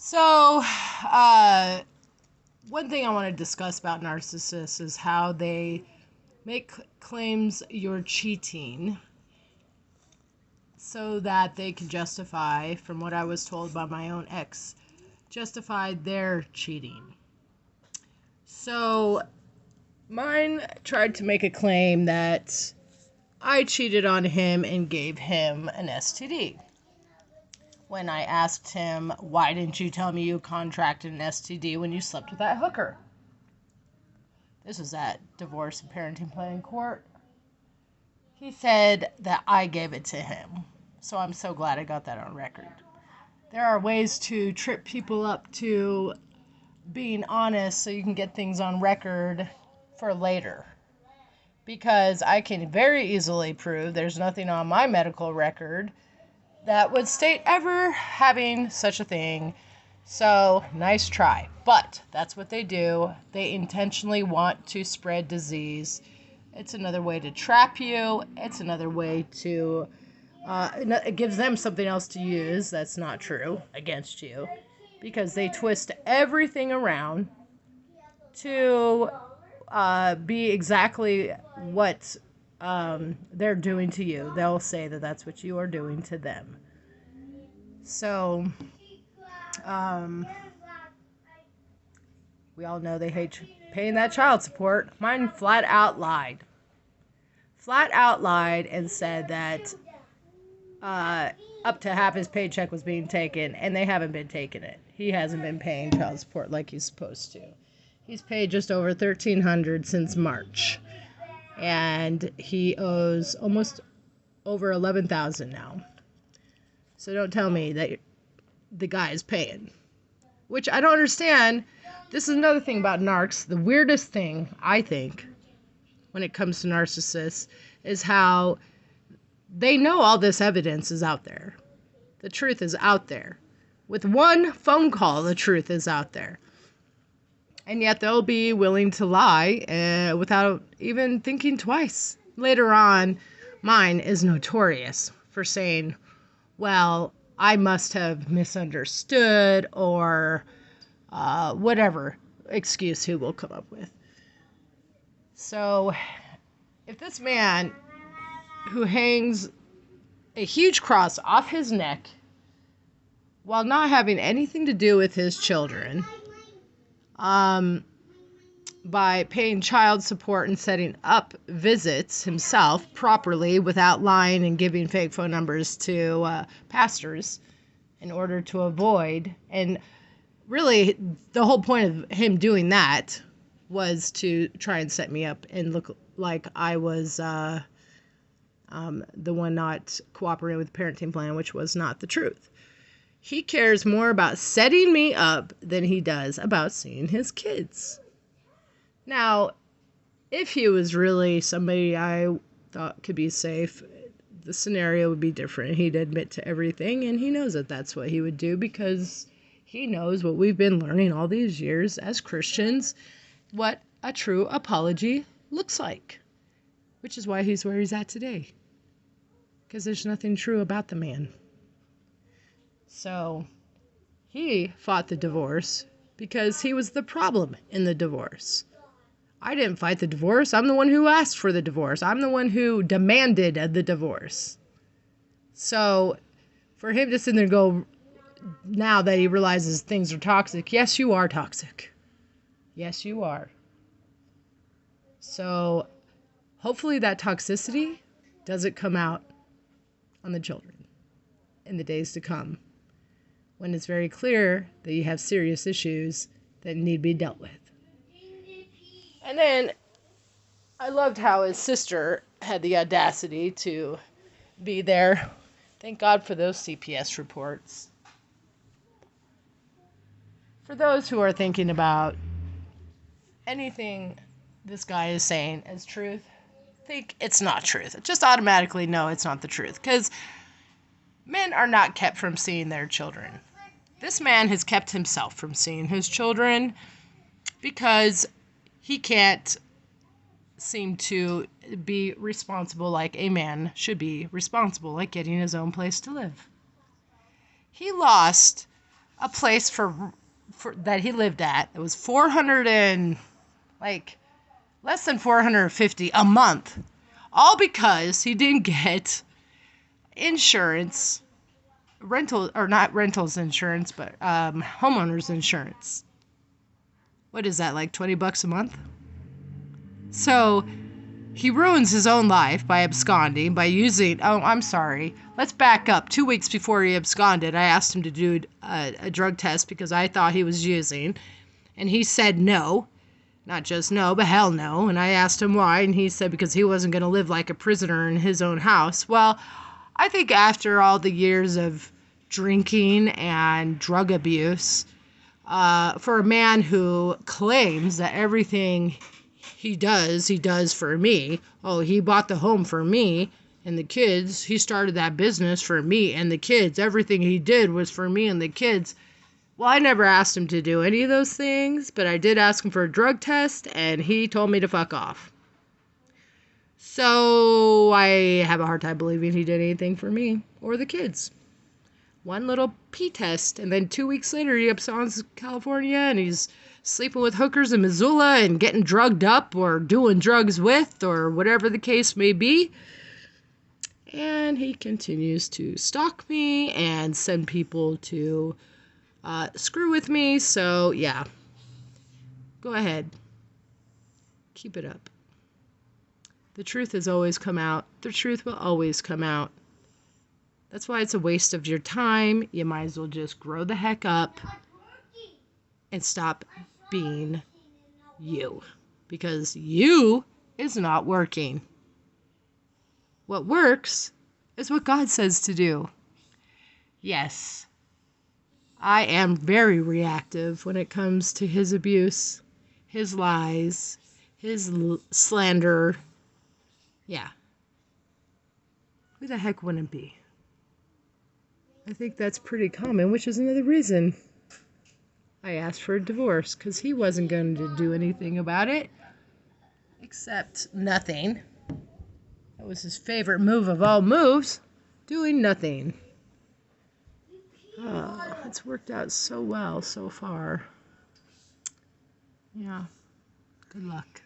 So, one thing I want to discuss about narcissists is how they make claims you're cheating so that they can justify, from what I was told by my own ex, justify their cheating. So, mine tried to make a claim that I cheated on him and gave him an STD. When I asked him, why didn't you tell me you contracted an STD when you slept with that hooker? This was at divorce and parenting planning court. He said that I gave it to him. So I'm so glad I got that on record. There are ways to trip people up to being honest so you can get things on record for later. Because I can very easily prove there's nothing on my medical record that would state ever having such a thing. So, nice try. But that's what they do. They intentionally want to spread disease. It's another way to trap you. It's another way to... it gives them something else to use that's not true against you. Because they twist everything around to be exactly what they're doing to you. They'll say that that's what you are doing to them. So, we all know they hate paying that child support. Mine flat out lied. Flat out lied and said that up to half his paycheck was being taken, and they haven't been taking it. He hasn't been paying child support like he's supposed to. He's paid just over $1,300 since March. And he owes almost over $11,000 now. So don't tell me that the guy is paying. Which I don't understand. This is another thing about narcs. The weirdest thing, I think, when it comes to narcissists, is how they know all this evidence is out there. The truth is out there. With one phone call, the truth is out there. And yet they'll be willing to lie without even thinking twice. Later on, mine is notorious for saying, well, I must have misunderstood, or whatever excuse he will come up with. So, if this man who hangs a huge cross off his neck while not having anything to do with his children, by paying child support and setting up visits himself properly without lying and giving fake phone numbers to pastors in order to avoid. And really, the whole point of him doing that was to try and set me up and look like I was the one not cooperating with the parenting plan, which was not the truth. He cares more about setting me up than he does about seeing his kids. Now, if he was really somebody I thought could be safe, the scenario would be different. He'd admit to everything, and he knows that that's what he would do because he knows what we've been learning all these years as Christians, what a true apology looks like, which is why he's where he's at today, because there's nothing true about the man. So, he fought the divorce because he was the problem in the divorce. I didn't fight the divorce. I'm the one who asked for the divorce. I'm the one who demanded the divorce. So, for him to sit there and go, now that he realizes things are toxic, yes, you are toxic. Yes, you are. So, hopefully that toxicity doesn't come out on the children in the days to come, when it's very clear that you have serious issues that need to be dealt with. And then I loved how his sister had the audacity to be there. Thank God for those CPS reports. For those who are thinking about anything this guy is saying as truth, think it's not truth. Just automatically know it's not the truth, because men are not kept from seeing their children. This man has kept himself from seeing his children because he can't seem to be responsible like a man should be responsible, like getting his own place to live. He lost a place for that he lived at. It was 400 and like less than 450 a month, all because he didn't get insurance, rental or not rentals insurance, but homeowners insurance. What is that, like $20 a month? So he ruins his own life by absconding, by using. Oh, I'm sorry. Let's back up. 2 weeks before he absconded, I asked him to do a drug test because I thought he was using, and he said no. Not just no, but hell no. And I asked him why, and he said because he wasn't going to live like a prisoner in his own house. Well, I think after all the years of drinking and drug abuse, for a man who claims that everything he does for me. Oh, he bought the home for me and the kids. He started that business for me and the kids. Everything he did was for me and the kids. Well, I never asked him to do any of those things, but I did ask him for a drug test, and he told me to fuck off. So I have a hard time believing he did anything for me or the kids. One little pee test, and then 2 weeks later he absconds California, and he's sleeping with hookers in Missoula and getting drugged up or doing drugs with or whatever the case may be. And he continues to stalk me and send people to screw with me. So yeah, go ahead, keep it up. The truth has always come out. The truth will always come out. That's why it's a waste of your time. You might as well just grow the heck up and stop being you, because you is not working. What works is what God says to do. Yes, I am very reactive when it comes to his abuse, his lies, his slander. Yeah. Who the heck wouldn't be? I think that's pretty common, which is another reason I asked for a divorce, because he wasn't going to do anything about it, except nothing. That was his favorite move of all moves, doing nothing. Oh, it's worked out so well so far. Yeah, good luck.